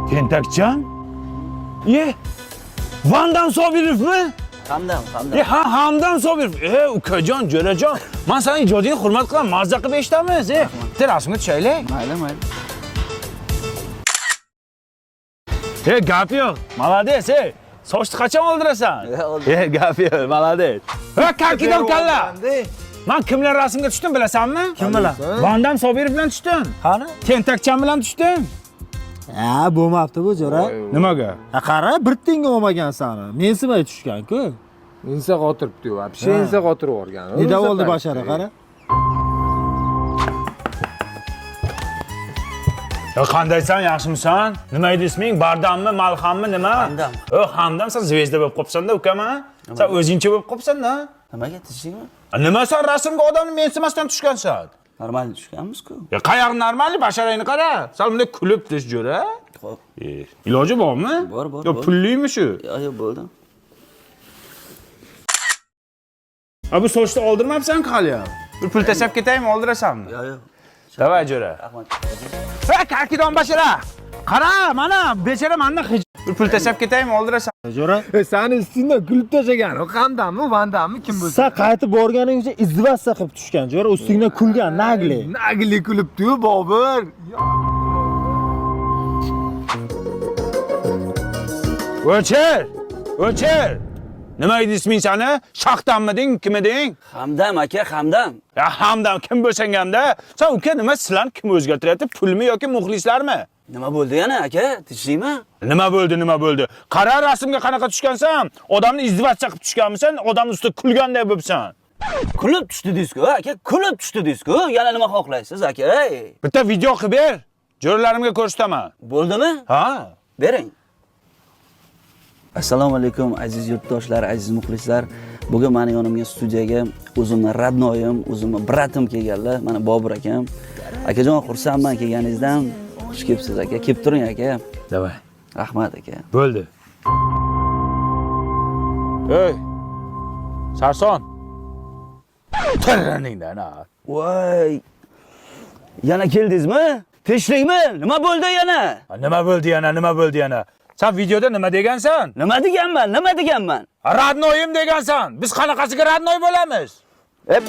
Tentakjon? Vandan Sobirovmi? Hamdam. Hamdam Sobirov. Ukajon, jo'rajon. Men seni ijodingni hurmat qilaman. Mazza qilib eshitamiz. Bitta rasmga tushaylik. Mayli. Gap yo'q. Молодец, sochni qachon oldirasan? Gap yo'q, молодец. Karkidon kalla. Men kimlar rasmga tushdim bilasanmi? Kim bilan? Vandam Sobirov bilan tushdim. Qani? Tentakjon bilan tushdim. Bo'lmabdi bu jo'ra. Nimaga? Qara, bir tenga olmagan sani. Mensimay tushgan-ku. Insa qotiribdi-yu, вообще insa qotirib yuborgan. Nida bo'ldi bashara, qara. Qandaysan, yaxshimisan? Nima edi isming? Bardammi, Malhammi, nima? Hamdam. Hamdam, sen zvezda bo'lib qopsan-da, ukama. Sen o'zingcha bo'lib qopsan-da. Nimaga tishingmi? Nima sen rasmga odamni mensimasdan tushgansan? Normal tushganmiz-ku. Qayoq normal, basharangni qara. Sen bunday kulib tush jo'ra. Xo'p. Iloji bormi? Bor. Yo, pullimi shu? Yo'q, bo'ldi. Bu sochni oldirmabsan-ku hali ham. Bir pul tashlab ketaymi, oldirasanmi? Yo'q. Davay jo'ra. Rahmat. Karkidon bashara. Qara, mana bechara mendan bir pul tashlab ketaymi, oldirasan. Jo'ra. Sani ustingda kulib tashagan. O Hamdammi, Vandammi kim bo'lsa? Sen qaytib borganingcha izdivassa qilib tushgan. Jo'ra ustingdan kulgan, nagli. Nagli kulibdi-yu, Bobur. O'chir. Nima edi isming sani? Shaxdanmiding, kim eding? Hamdam aka, Hamdam. Hamdam kim bo'lsang hamda. Sen uka nima sizlarni kim o'zgartiryapti? Pulmi yoki muxlislarmi? Nima bo'ldi yana aka? Tishlaymi? Nima bo'ldi? Qara rasmga qanaqa tushgansan? Odamni izdivatcha qilib tushganmisan? Odamning ustida kulganday bo'libsan. Kulib tushdi disku, aka. Kulib tushdi disku. Yana nima xohlaysiz aka? Bitta video qilib ber. Jo'ralarimga ko'rsataman. Bo'ldimi? Ha? Bering. Assalomu alaykum aziz yurtdoshlar, aziz muxlislar. Bugun meni yonimga studiyaga o'zimning radnoyim, o'zimning bratim kelganlar. Mana Bobur akam. Akajon, xursandman kelganingizdan. Xush kelibsiz aka. Kelib turing aka. Davay. Rahmat aka. Bo'ldi. Sarson. Tarraningdan ha. Voy. Yana keldingizmi? Tinchlikmi? Nima bo'ldi yana? Nima bo'ldi yana? Sen videoda nima degansan? Nima deganman? Radnoyim degansan. Biz qanaqasiga radnoy bo'lamiz? Hep.